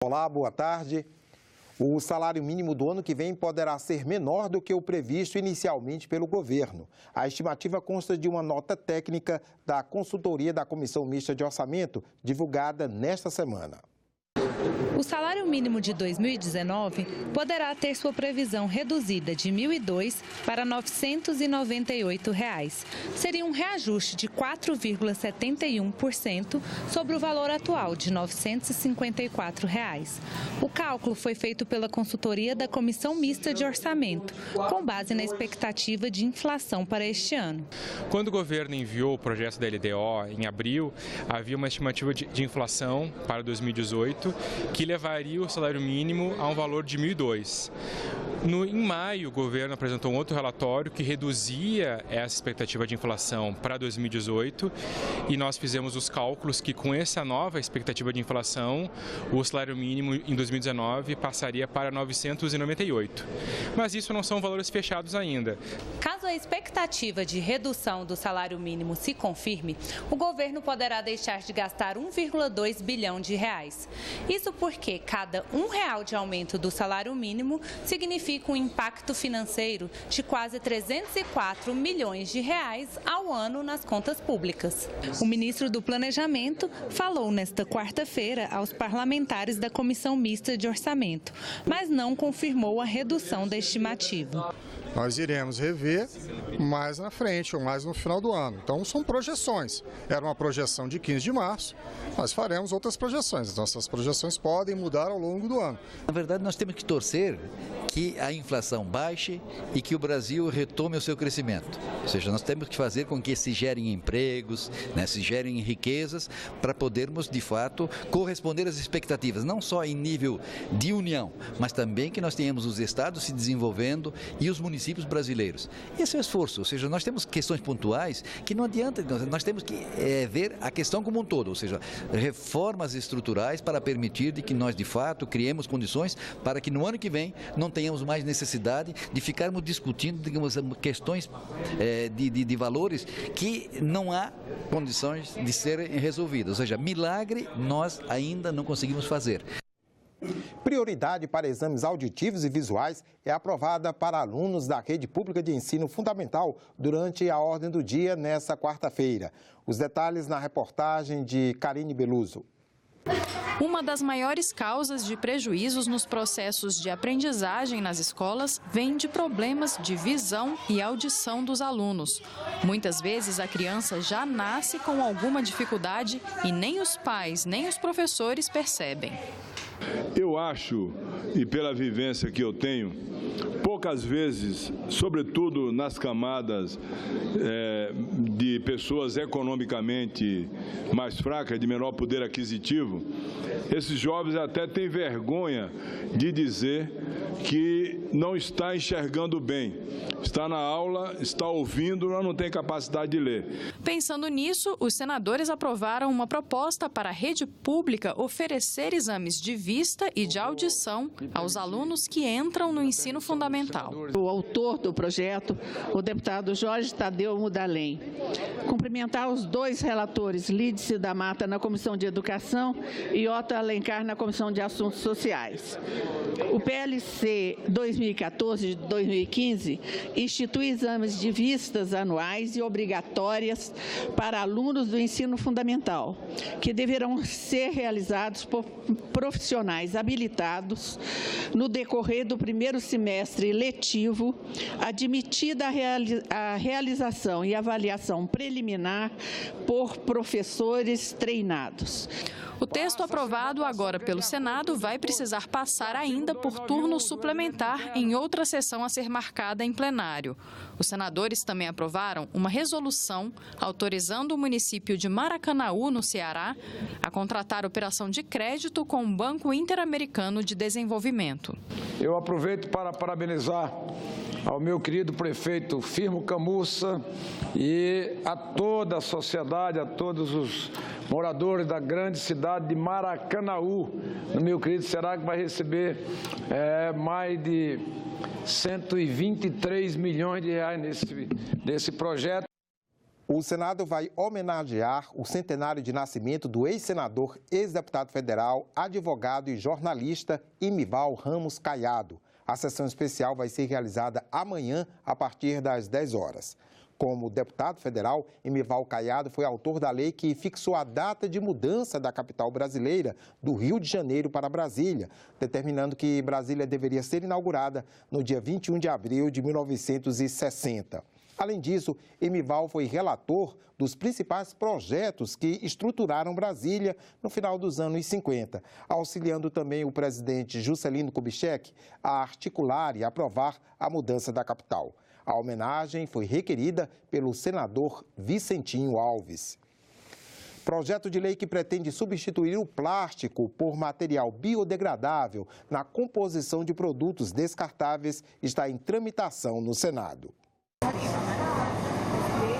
Olá, boa tarde. O salário mínimo do ano que vem poderá ser menor do que o previsto inicialmente pelo governo. A estimativa consta de uma nota técnica da consultoria da Comissão Mista de Orçamento, divulgada nesta semana. O salário mínimo de 2019 poderá ter sua previsão reduzida de R$ 1.002 para R$ 998. Seria um reajuste de 4,71% sobre o valor atual de R$ 954. O cálculo foi feito pela consultoria da Comissão Mista de Orçamento, com base na expectativa de inflação para este ano. Quando o governo enviou o projeto da LDO em abril, havia uma estimativa de inflação para 2018 que levaria o salário mínimo a um valor de R$ 1.002. Em maio, o governo apresentou um outro relatório que reduzia essa expectativa de inflação para 2018 e nós fizemos os cálculos que, com essa nova expectativa de inflação, o salário mínimo em 2019 passaria para 998. Mas isso não são valores fechados ainda. Caso a expectativa de redução do salário mínimo se confirme, o governo poderá deixar de gastar R$ 1,2 bilhão. Isso porque cada R$ 1 de aumento do salário mínimo significa um impacto financeiro de quase 304 milhões de reais ao ano nas contas públicas. O ministro do Planejamento falou nesta quarta-feira aos parlamentares da Comissão Mista de Orçamento, mas não confirmou a redução da estimativa. Nós iremos rever mais na frente, ou mais no final do ano. Então, são projeções. Era uma projeção de 15 de março, nós faremos outras projeções. Nossas projeções podem mudar ao longo do ano. Na verdade, nós temos que torcer que a inflação baixe e que o Brasil retome o seu crescimento. Ou seja, nós temos que fazer com que se gerem empregos, se gerem riquezas, para podermos, de fato, corresponder às expectativas, não só em nível de união, mas também que nós tenhamos os estados se desenvolvendo e os municípios brasileiros. Esse é o esforço, ou seja, nós temos questões pontuais que não adianta, nós temos que ver a questão como um todo, ou seja, reformas estruturais para permitir de que nós, de fato, criemos condições para que no ano que vem não tenhamos mais necessidade de ficarmos discutindo, digamos, questões de valores que não há condições de serem resolvidas. Ou seja, milagre nós ainda não conseguimos fazer. Prioridade para exames auditivos e visuais é aprovada para alunos da rede pública de ensino fundamental durante a ordem do dia nesta quarta-feira. Os detalhes na reportagem de Karine Beluso. Uma das maiores causas de prejuízos nos processos de aprendizagem nas escolas vem de problemas de visão e audição dos alunos. Muitas vezes a criança já nasce com alguma dificuldade e nem os pais nem os professores percebem. Eu acho, e pela vivência que eu tenho, poucas vezes, sobretudo nas camadas de pessoas economicamente mais fracas, de menor poder aquisitivo, esses jovens até têm vergonha de dizer que não está enxergando bem. Está na aula, está ouvindo, mas não tem capacidade de ler. Pensando nisso, os senadores aprovaram uma proposta para a rede pública oferecer exames de vista e de audição aos alunos que entram no ensino fundamental. O autor do projeto, o deputado Jorge Tadeu Mudalem. Cumprimentar os dois relatores, Lídice da Mata na Comissão de Educação e Otto Alencar na Comissão de Assuntos Sociais. O PLC 2014-2015 institui exames de vistas anuais e obrigatórias para alunos do ensino fundamental, que deverão ser realizados por profissionais habilitados no decorrer do primeiro semestre letivo, admitida a realização e avaliação preliminar por professores treinados. O texto aprovado agora pelo Senado vai precisar passar ainda por turno suplementar em outra sessão a ser marcada em plenário. Os senadores também aprovaram uma resolução autorizando o município de Maracanaú, no Ceará, a contratar operação de crédito com o Banco Interamericano de Desenvolvimento. Eu aproveito para parabenizar ao meu querido prefeito Firmo Camussa e a toda a sociedade, a todos os moradores da grande cidade de Maracanaú, no meu querido Ceará, que vai receber mais de 123 milhões de reais nesse projeto. O Senado vai homenagear o centenário de nascimento do ex-senador, ex-deputado federal, advogado e jornalista Imival Ramos Caiado. A sessão especial vai ser realizada amanhã, a partir das 10 horas. Como deputado federal, Imival Caiado foi autor da lei que fixou a data de mudança da capital brasileira do Rio de Janeiro para Brasília, determinando que Brasília deveria ser inaugurada no dia 21 de abril de 1960. Além disso, Imival foi relator dos principais projetos que estruturaram Brasília no final dos anos 50, auxiliando também o presidente Juscelino Kubitschek a articular e aprovar a mudança da capital. A homenagem foi requerida pelo senador Vicentinho Alves. Projeto de lei que pretende substituir o plástico por material biodegradável na composição de produtos descartáveis está em tramitação no Senado.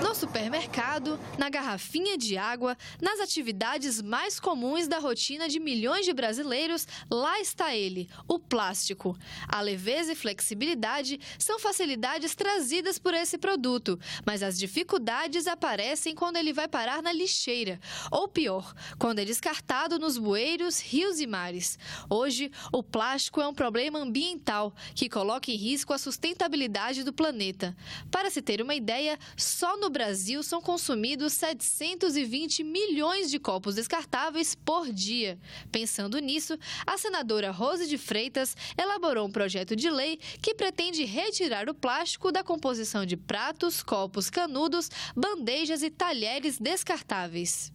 No supermercado, na garrafinha de água, nas atividades mais comuns da rotina de milhões de brasileiros, lá está ele, o plástico. A leveza e flexibilidade são facilidades trazidas por esse produto, mas as dificuldades aparecem quando ele vai parar na lixeira, ou pior, quando é descartado nos bueiros, rios e mares. Hoje, o plástico é um problema ambiental que coloca em risco a sustentabilidade do planeta. Para se ter uma ideia, só no Brasil são consumidos 720 milhões de copos descartáveis por dia. Pensando nisso, a senadora Rose de Freitas elaborou um projeto de lei que pretende retirar o plástico da composição de pratos, copos, canudos, bandejas e talheres descartáveis.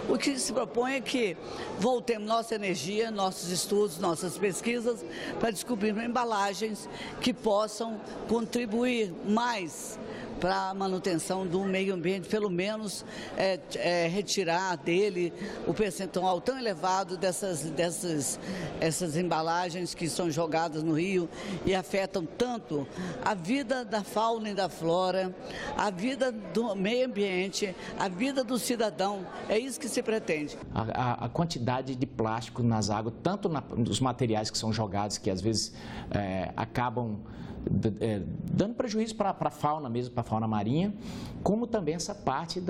O que se propõe é que voltemos nossa energia, nossos estudos, nossas pesquisas para descobrir embalagens que possam contribuir mais para a manutenção do meio ambiente, pelo menos retirar dele o percentual tão elevado dessas embalagens que são jogadas no rio e afetam tanto a vida da fauna e da flora, a vida do meio ambiente, a vida do cidadão. É isso que se pretende. A quantidade de plástico nas águas, tanto nos materiais que são jogados, que às vezes acabam dando prejuízo para a fauna mesmo, para a fauna marinha, como também essa parte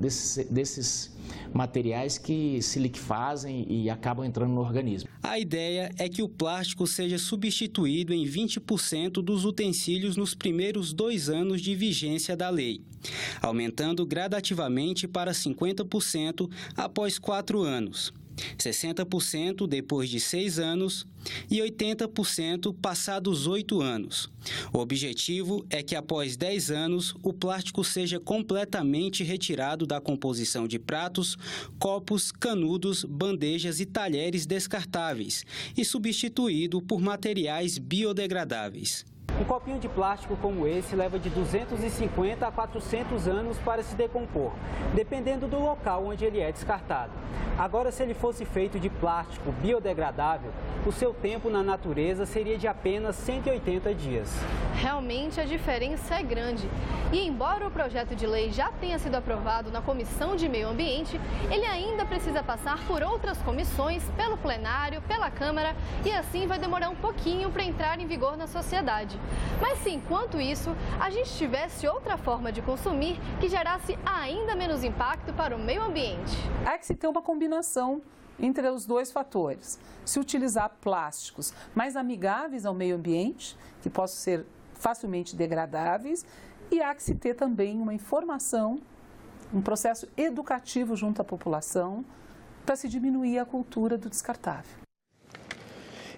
desses materiais que se liquefazem e acabam entrando no organismo. A ideia é que o plástico seja substituído em 20% dos utensílios nos primeiros 2 anos de vigência da lei, aumentando gradativamente para 50% após 4 anos. 60% depois de 6 anos e 80% passados 8 anos. O objetivo é que após 10 anos o plástico seja completamente retirado da composição de pratos, copos, canudos, bandejas e talheres descartáveis e substituído por materiais biodegradáveis. Um copinho de plástico como esse leva de 250 a 400 anos para se decompor, dependendo do local onde ele é descartado. Agora, se ele fosse feito de plástico biodegradável, o seu tempo na natureza seria de apenas 180 dias. Realmente a diferença é grande. E embora o projeto de lei já tenha sido aprovado na Comissão de Meio Ambiente, ele ainda precisa passar por outras comissões, pelo plenário, pela Câmara, e assim vai demorar um pouquinho para entrar em vigor na sociedade. Mas se enquanto isso, a gente tivesse outra forma de consumir que gerasse ainda menos impacto para o meio ambiente. Há que se ter uma combinação entre os dois fatores. Se utilizar plásticos mais amigáveis ao meio ambiente, que possam ser facilmente degradáveis, e há que se ter também uma informação, um processo educativo junto à população para se diminuir a cultura do descartável.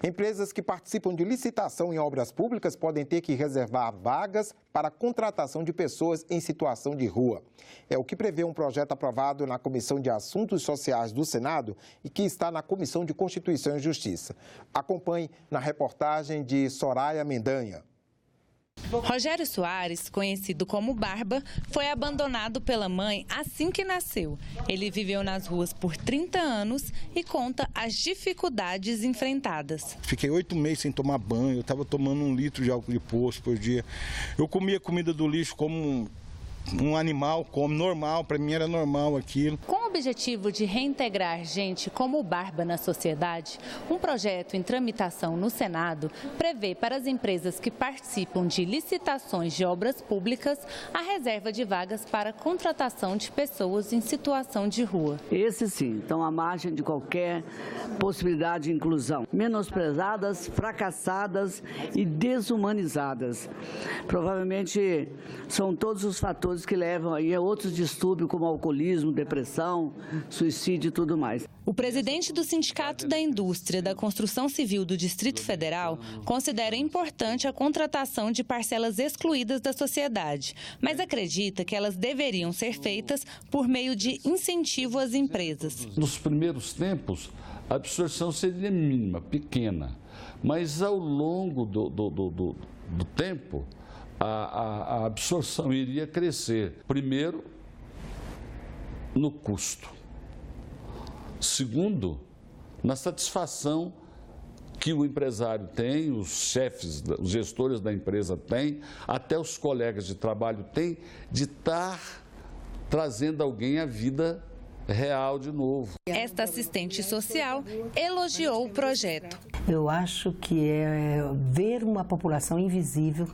Empresas que participam de licitação em obras públicas podem ter que reservar vagas para a contratação de pessoas em situação de rua. É o que prevê um projeto aprovado na Comissão de Assuntos Sociais do Senado e que está na Comissão de Constituição e Justiça. Acompanhe na reportagem de Soraya Mendanha. Rogério Soares, conhecido como Barba, foi abandonado pela mãe assim que nasceu. Ele viveu nas ruas por 30 anos e conta as dificuldades enfrentadas. Fiquei 8 meses sem tomar banho, eu estava tomando 1 litro de álcool de poço por dia. Eu comia comida do lixo como um animal come normal, para mim era normal aquilo. Com o objetivo de reintegrar gente como o Barba na sociedade, um projeto em tramitação no Senado prevê para as empresas que participam de licitações de obras públicas a reserva de vagas para contratação de pessoas em situação de rua. Esse sim, estão à margem de qualquer possibilidade de inclusão. Menosprezadas, fracassadas e desumanizadas. Provavelmente são todos os fatores que levam aí a outros distúrbios como alcoolismo, depressão, suicídio e tudo mais. O presidente do Sindicato da Indústria da Construção Civil do Distrito Federal considera importante a contratação de parcelas excluídas da sociedade, mas acredita que elas deveriam ser feitas por meio de incentivo às empresas. Nos primeiros tempos, a absorção seria mínima, pequena, mas ao longo do tempo, a absorção iria crescer. Primeiro, no custo. Segundo, na satisfação que o empresário tem, os chefes, os gestores da empresa têm, até os colegas de trabalho têm, de estar trazendo alguém à vida real de novo. Esta assistente social elogiou o projeto. Eu acho que é ver uma população invisível,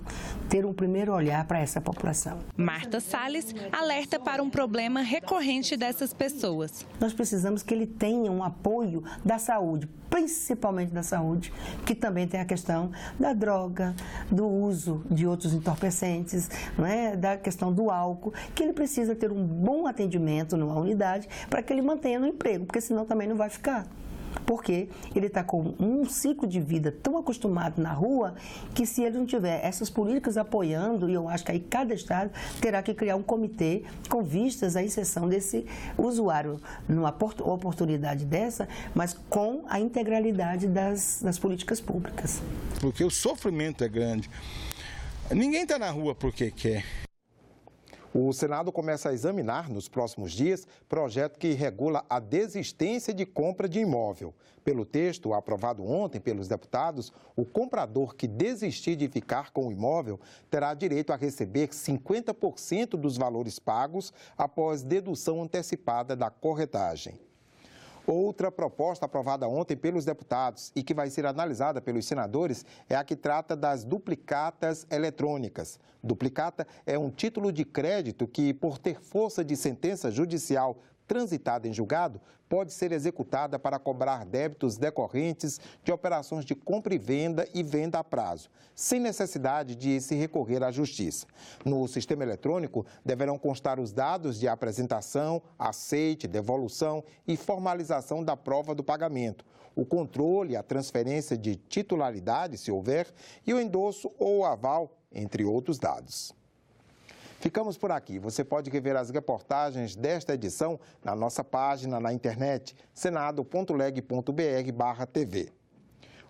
ter um primeiro olhar para essa população. Marta Salles alerta para um problema recorrente dessas pessoas. Nós precisamos que ele tenha um apoio da saúde, principalmente da saúde, que também tem a questão da droga, do uso de outros entorpecentes, não é? Da questão do álcool, que ele precisa ter um bom atendimento numa unidade para que ele mantenha no emprego, porque senão também não vai ficar. Porque ele está com um ciclo de vida tão acostumado na rua que se ele não tiver essas políticas apoiando, e eu acho que aí cada estado terá que criar um comitê com vistas à inserção desse usuário numa oportunidade dessa, mas com a integralidade das políticas públicas. Porque o sofrimento é grande. Ninguém está na rua porque quer. O Senado começa a examinar, nos próximos dias, projeto que regula a desistência de compra de imóvel. Pelo texto aprovado ontem pelos deputados, o comprador que desistir de ficar com o imóvel terá direito a receber 50% dos valores pagos após dedução antecipada da corretagem. Outra proposta aprovada ontem pelos deputados e que vai ser analisada pelos senadores é a que trata das duplicatas eletrônicas. Duplicata é um título de crédito que, por ter força de sentença judicial transitada em julgado, pode ser executada para cobrar débitos decorrentes de operações de compra e venda a prazo, sem necessidade de se recorrer à justiça. No sistema eletrônico, deverão constar os dados de apresentação, aceite, devolução e formalização da prova do pagamento, o controle, a transferência de titularidade, se houver, e o endosso ou o aval, entre outros dados. Ficamos por aqui. Você pode rever as reportagens desta edição na nossa página na internet, senado.leg.br/tv.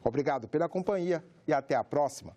Obrigado pela companhia e até a próxima.